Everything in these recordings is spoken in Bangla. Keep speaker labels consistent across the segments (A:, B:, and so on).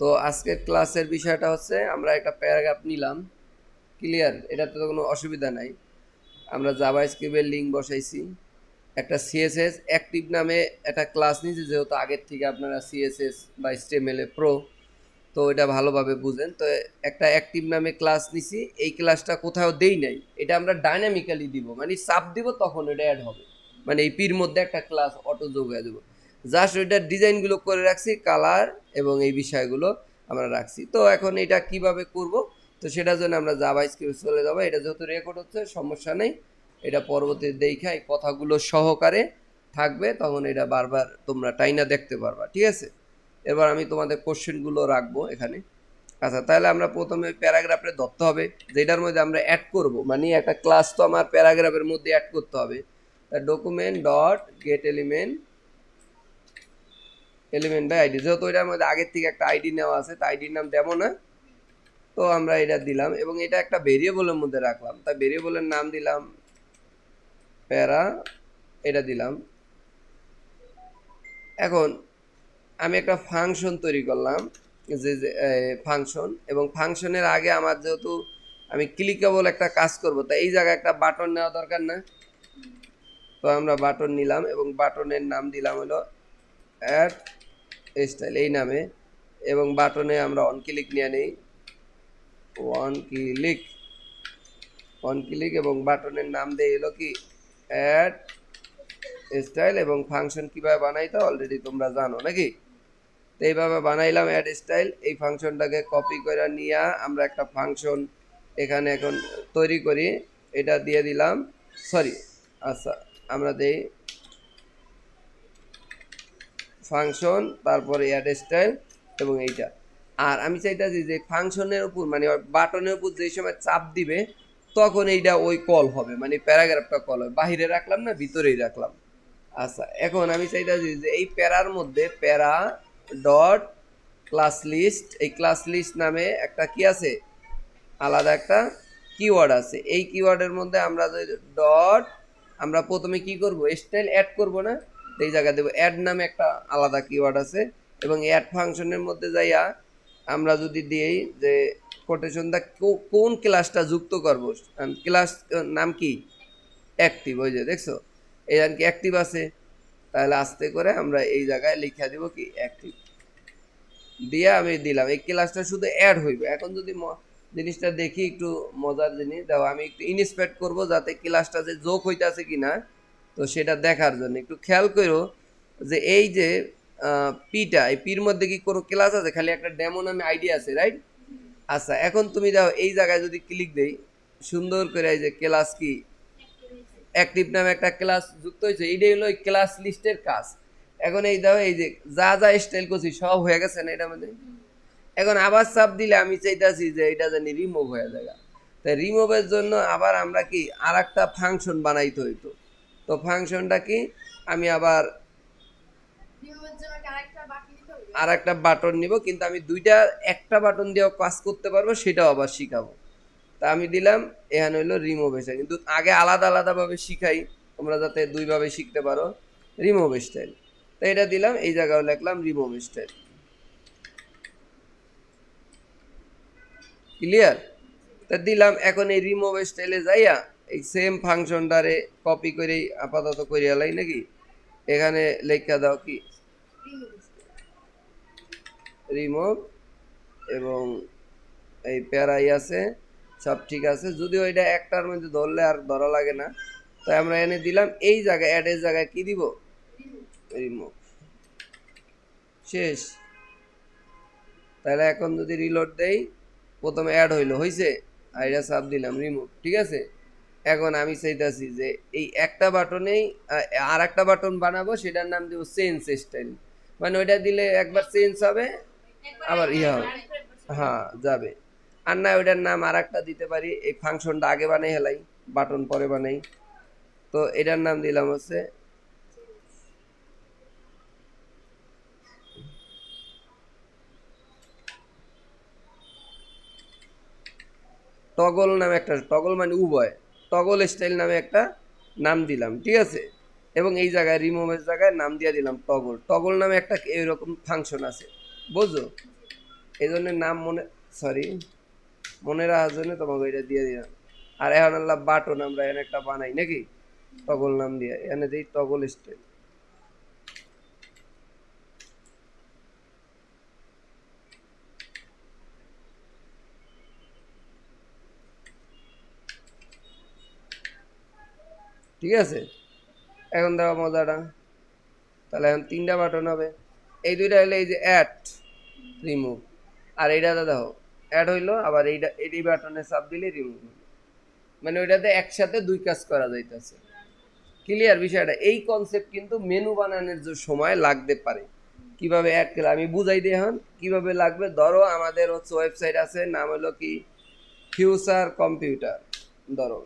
A: তো আজকের ক্লাসের বিষয়টা হচ্ছে আমরা একটা প্যারাগ্রাফ নিলাম, ক্লিয়ার, এটাতে তো কোনো অসুবিধা নাই। আমরা জাভা স্ক্রিপ্টের লিঙ্ক বসাইছি, একটা সিএসএস অ্যাক্টিভ নামে একটা ক্লাস নিয়েছি, যেহেতু আগের থেকে আপনারা সিএসএস বা HTML প্রো, তো এটা ভালোভাবে বুঝেন। তো একটা অ্যাক্টিভ নামে ক্লাস নিছি, এই ক্লাসটা কোথাও দেই নাই, এটা আমরা ডাইনামিক্যালি দিব, মানে চাপ দিব তখন এটা অ্যাড হবে, মানে এই পির মধ্যে একটা ক্লাস অটো যোগ হয়ে দেবো। জাস্ট ওইটার ডিজাইনগুলো করে রাখছি, কালার এবং এই বিষয়গুলো আমরা রাখছি। তো এখন এটা কিভাবে করব, তো সেটার জন্য আমরা জাভা স্ক্রিপ্ট চলে যাবো। এটা যেহেতু রেকর্ড হচ্ছে সমস্যা নেই, এটা পরবর্তীতে দেখা এই কথাগুলো সহকারে থাকবে, তখন এটা বারবার তোমরা টাইনা দেখতে পারবা, ঠিক আছে। এবার আমি তোমাদের কোশ্চেনগুলো রাখবো এখানে। আচ্ছা, তাহলে আমরা প্রথমে প্যারাগ্রাফে ধরতে হবে, যেটার মধ্যে আমরা অ্যাড করব, মানে একটা ক্লাস তো আমার প্যারাগ্রাফের মধ্যে অ্যাড করতে হবে। Document dot get element by ID, যেহেতু এটার মধ্যে আগের থেকে একটা আইডি নেওয়া আছে, তাই আইডির নাম দেবো না, তো আমরা এটা দিলাম এবং এটা একটা ভেরিয়েবলের মধ্যে রাখলাম, তাই ভেরিয়েবলের নাম দিলাম প্যারা, এটা দিলাম। এখন আমি একটা ফাংশন তৈরি করলাম, যে ফাংশন, এবং ফাংশনের আগে আমার যেহেতু আমি ক্লিকেবল একটা কাজ করব, তাই এই জায়গায় একটা বাটন নেওয়া দরকার না, তো আমরা বাটন নিলাম এবং বাটনের নাম দিলাম হলো অ্যাড স্টাইল এই নামে, এবং বাটনে আমরা অন ক্লিক নিয়ে নেই, অন ক্লিক এবং বাটনের নাম দিয়ে এলো কি অ্যাড স্টাইল, এবং ফাংশন কিভাবে বানাইতে অলরেডি তোমরা জানো নাকি। তো এইভাবে বানাইলাম অ্যাড স্টাইল, এই ফাংশনটাকে কপি করে নিয়ে আমরা একটা ফাংশন এখানে এখন তৈরি করি, এটা দিয়ে দিলাম, সরি, আচ্ছা আমরা দেই ফাংশন, তারপরে অ্যাড স্টাইল এবং এইটা। আর আমি চাইতেছি যে ফাংশনের উপর, মানে বাটনের উপর যে সময় চাপ দিবে তখন এইটা ওই কল হবে, মানে প্যারাগ্রাফটা কল হবে, বাহিরে রাখলাম না ভিতরেই রাখলাম। আচ্ছা, এখন আমি চাইতেছি যে এই প্যারার মধ্যে প্যারা ডট ক্লাস লিস্ট, এই ক্লাস লিস্ট নামে একটা কি আছে, আলাদা একটা কিওয়ার্ড আছে। এই কিওয়ার্ডের মধ্যে আমরা ডট, আমরা প্রথমে কি করব, স্টাইল অ্যাড করব না, এই জায়গা দেবো অ্যাড নামে একটা আলাদা কিওয়ার্ড আছে, এবং অ্যাড ফাংশনের মধ্যে যাইয়া আমরা যদি দিই যে কোটেশনটা কোন ক্লাসটা যুক্ত করব, ক্লাস নাম কি অ্যাক্টিভ, ওই যে দেখছো এই আর কি অ্যাক্টিভ আছে, তাহলে আস্তে করে আমরা এই জায়গায় লিখে দিব কি অ্যাক্টিভ দিয়ে আমি দিলাম, এই ক্লাসটা শুধু অ্যাড হইবে। এখন যদি জিনিসটা দেখি, একটু মজার জিনিস দাও, আমি একটু ইন্সপেক্ট করব যাতে ক্লাসটা যে যোগ হইতেছে কিনা, তো সেটা দেখার জন্য একটু খেয়াল করো যে এই যে পিটা, এই পির মধ্যে কি কোনো ক্লাস আছে, খালি একটা ডেমো নামে আইডি আছে, রাইট। আচ্ছা, এখন তুমি দাও এই জায়গায় যদি ক্লিক দেই, সুন্দর করে এই যে ক্লাস কি অ্যাক্টিভ নামে একটা ক্লাস যুক্ত হয়েছে, এইটাই হলো ক্লাস লিস্টের কাজ। এখন এই দাও এই যে যা যা স্টাইল করছি সব হয়ে গেছে না এটার মধ্যে। এখন আবার চাপ দিলে আমি চাইতেছি যে এটা জানি রিমুভ হয়ে যায়, তাই রিমুভের জন্য আবার আমরা কি আর একটা ফাংশন বানাইতে হইতো। তো ফাংশনটা কি, আমি আবার আর একটা বাটন নিব, কিন্তু আমি দুইটা একটা বাটন দিয়েও কাজ করতে পারবো, সেটাও আবার শিখাবো। তা আমি দিলাম এখানে হইলো রিমুভ স্টাইল, কিন্তু আগে আলাদা আলাদাভাবে শিখাই তোমরা যাতে দুইভাবে শিখতে পারো। রিমুভ স্টাইল, তো এটা দিলাম, এই জায়গায় লিখলাম রিমুভ স্টাইল, ক্লিয়ার। তা দিলাম, এখন এই রিমুভ স্টাইলে যাইয়া এই সেম ফাংশনটারে কপি করে আপাতত করে আলাই নাকি, এখানে লেখা দাও কি রিমুভ, এবং এই প্যারাই আছে, সব ঠিক আছে, যদিও এটা একটার মধ্যে ধরলে আর ধরা লাগে না, তাই আমরা এনে দিলাম এই জায়গায়, অ্যাডের জায়গায় কি দিব, রিমুভ, শেষ। তাহলে এখন যদি রিলোড দেই, প্রথমে অ্যাড হইলো, হয়েছে, আর এটা সাব দিলাম রিমুভ, ঠিক আছে। এখন আমি চাইতেছি যে এই একটা বাটনেই আর একটা বাটন বানাবো, সেটার নাম দিব চেঞ্জ স্টাইল, মানে ওইটা দিলে একবার চেঞ্জ হবে আবার ইয়া হবে, হ্যাঁ যাবে। আর না ওইটার নাম আর একটা দিতে পারি, এই ফাংশনটা আগে বানাই হেলাই, বাটন পরে বানাই, তো এটার নাম দিলাম হচ্ছে টগল নামে একটা, টগল মানে উভয়, টগল স্টাইল নামে একটা নাম দিলাম, ঠিক আছে। এবং এই জায়গায় রিমুভের জায়গায় নাম দিয়ে দিলাম টগল, টগল নামে একটা এরকম ফাংশন আছে, বুঝো। এই জন্য নাম সরি মনে রাখার জন্য তোমাকে এটা দিয়ে দিলাম। আর এখন আল্লাহ বাটন আমরা এখানে একটা বানাই নাকি টগল নাম দিয়ে, এখানে দিই টগল স্টাইল। ঠিক আছে, এখন দেখো মজাটা। তাহলে এখন 3টা বাটন হবে। এই দুইটা হলে এই যে অ্যাড রিমুভ, আর এইটাতে দেখো অ্যাড হইলো, আবার এই বাটনে চাপ দিলে রিমুভ হইলো। মানে ওইটাতে একসাথে 2 কাজ করা যাইতেছে। ক্লিয়ার বিষয়টা? এই কনসেপ্ট কিন্তু মেনু বানানোর যে সময় লাগতে পারে। কিভাবে অ্যাড করে আমি বুঝাই দিই এখন কিভাবে লাগবে। ধরো আমাদের হচ্ছে ওয়েবসাইট আছে, নাম হলো কি ফিউচার কম্পিউটার। ধরো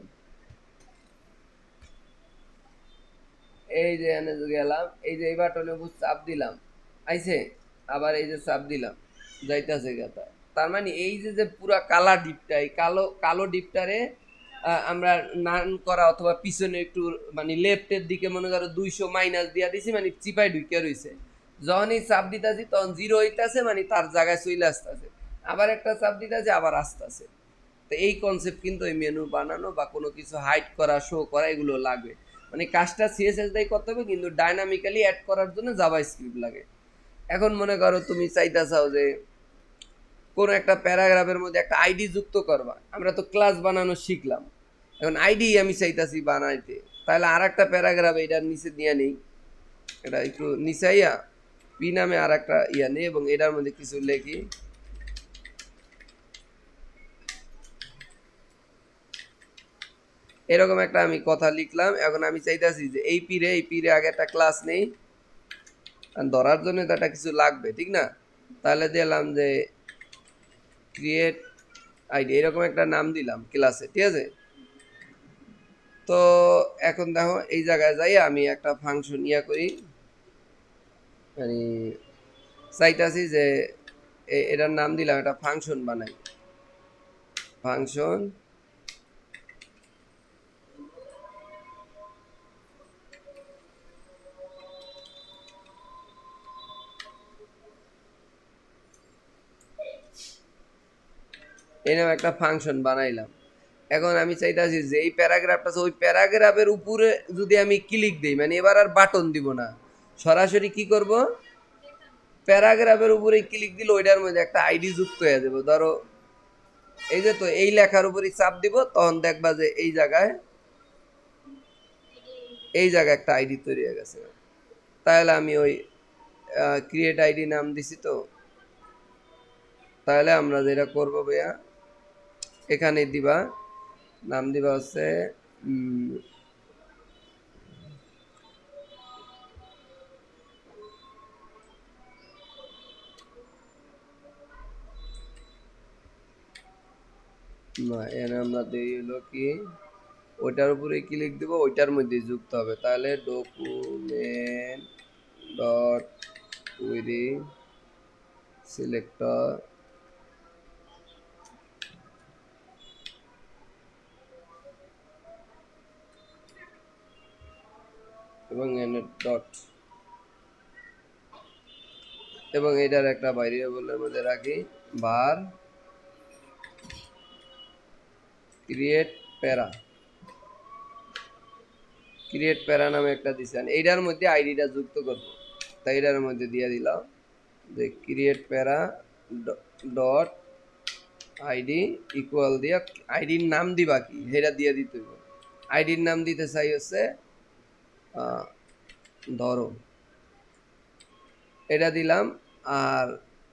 A: এই যে এনে গেলাম, এই যে এই বাটনে চাপ দিলাম, আইছে, আবার এই যে চাপ দিলাম, যাইতেছে গেতা। তার মানে এই যে যে পুরা কালা ডিপটা, এই কালো কালো ডিপটারে আমরা নান করা অথবা পিছনে একটু মানে লেফটের দিকে মনে করো 200 মাইনাস দিয়া দিছি, মানে চিপাই ঢুকে রইছে। যখনই চাপ দিতেছি তখন 0 হইতাছে, মানে তার জায়গায় চলে আসতেছে। আবার একটা চাপ দিতেছে, আবার আসতেছে। তো এই কনসেপ্ট কিন্তু এই মেনু বানানো বা কোনো কিছু হাইড করা, শো করা, এগুলো লাগবে। মানে কাজটা সিএসএস দিয়ে করতে হবে, কিন্তু ডাইনামিক্যালি অ্যাড করার জন্য জাভা স্ক্রিপ্ট লাগে। এখন মনে করো তুমি চাইতে চাও যে কোনো একটা প্যারাগ্রাফের মধ্যে একটা আইডি যুক্ত করবা, আমরা তো ক্লাস বানানো শিখলাম, এখন আইডি আমি চাইতাছি বানাইতে। তাহলে আর একটা প্যারাগ্রাফ এটার নিচে দিয়ে নেই, এটা একটু নিচাইয়া পি নামে আর একটা ইয়া নেই, এবং এটার মধ্যে কিছু লেখি। এরকম একটা আমি কথা লিখলাম। এখন আমি চাইতেছি যে এই পিরে আগে একটা ক্লাস নেই, ধরার জন্য তো একটা কিছু লাগবে, ঠিক না? তাহলে দিলাম যে ক্রিয়েট আইডি, এরকম একটা নাম দিলাম ক্লাসে, ঠিক আছে? তো এখন দেখো এই জায়গায় যাই আমি একটা ফাংশন ইয়া করি, মানে চাইতাছি যে এটার নাম দিলাম, একটা ফাংশন বানাই। ফাংশন এরকম একটা ফাংশন বানাইলাম। এখন আমি চাইতাছি যে এই প্যারাগ্রাফটা আছে, ওই প্যারাগ্রাফের উপরে যদি আমি ক্লিক দিই, মানে এবার আর বাটন দিব না, সরাসরি কি করব, প্যারাগ্রাফের উপরে ক্লিক দিলে ওইটার মধ্যে একটা আইডি যুক্ত হয়ে যাবে। ধরো এই যে, তো এই লেখার উপরে চাপ দিব, তখন দেখবা যে এই জায়গায় একটা আইডি তৈরি হয়ে গেছে। তাহলে আমি ওই ক্রিয়েট আইডি নাম দিছি। তো তাহলে আমরা যেটা করবো ভাইয়া, এখানে দিবা নাম দিবা হচ্ছে না, এখানে আমরা দিই হলো কি ওইটার উপরে ক্লিক দিব, ওইটার মধ্যে যুক্ত হবে। তাহলে ডকুমেন্ট ডট কুইরি সিলেক্টর এবং এনে ডট, এবং এটার একটা ভেরিয়েবলের মধ্যে রাখি var ক্রিয়েট প্যারা নামে একটা দিছেন। এইটার মধ্যে আইডিটা যুক্ত করব। তাই এটার মধ্যে দিয়ে দিলাম যে ক্রিয়েট প্যারা ডট আইডি ইকুয়াল দিয়া আইডির নাম দিবা কি সেটা দিয়ে দিতে হবে। আইডির নাম দিতে চাই হচ্ছে ধরো, এটা দিলাম। আর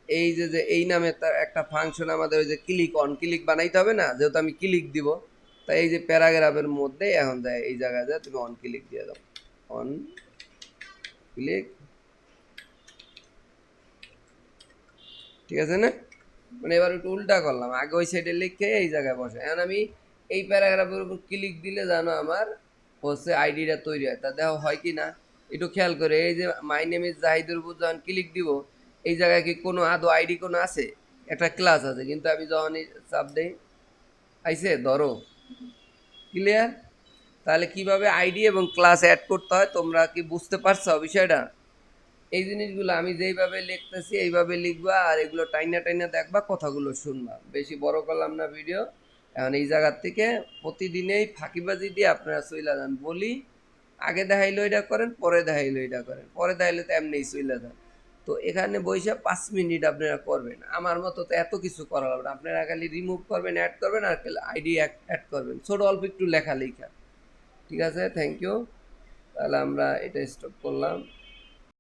A: এই যে যে এই নামে তার একটা ফাংশন আমাদের ওই যে ক্লিক বানাইতে হবে না, যেহেতু আমি ক্লিক দিব, তাই এই যে প্যারাগ্রাফের মধ্যে এখন দেয় এই জায়গায় যায় তুমি অন ক্লিক দিয়ে দাও, অন ক্লিক, ঠিক আছে না? মানে এবার একটু উল্টা করলাম, আগে ওই সাইডে লিখে এই জায়গায় বসে। এখন আমি এই প্যারাগ্রাফের উপর ক্লিক দিলে জানো আমার হচ্ছে আইডিটা তৈরি হয়। তা দেখো হয় কি না একটু খেয়াল করে, এই যে মাই নেম ইজ জাহিদের উপর যখন ক্লিক দিব, এই জায়গায় কি কোনো আদৌ আইডি কোনো আছে? একটা ক্লাস আছে, কিন্তু আমি যখন চাপ দেই আইসে, ধরো ক্লিয়ার? তাহলে কিভাবে আইডি এবং ক্লাস অ্যাড করতে হয় তোমরা কি বুঝতে পারছো বিষয়টা? এই জিনিসগুলো আমি যেইভাবে লিখতেছি এইভাবে লিখবা, আর এগুলো টাইনা টাইনা দেখবা, কথাগুলো শুনবা। বেশি বড় করলাম না ভিডিও। এখন এই জায়গার থেকে প্রতিদিনেই ফাঁকিবাজি দিয়ে আপনারা চইলা যান। বলি আগে দেখাইলো এটা করেন, পরে দেখাইলো এটা করেন, পরে দেখাইলে তো এমনিই চইলা যান। তো এখানে বইসা 5 মিনিট আপনারা করবেন। আমার মতো তো এত কিছু করা হবে না। আপনারা খালি রিমুভ করবেন, অ্যাড করবেন, আর আইডি অ্যাড করবেন, ছোট অল্প একটু লেখা লেখা। ঠিক আছে, থ্যাংক ইউ। তাহলে আমরা এটা স্টপ করলাম।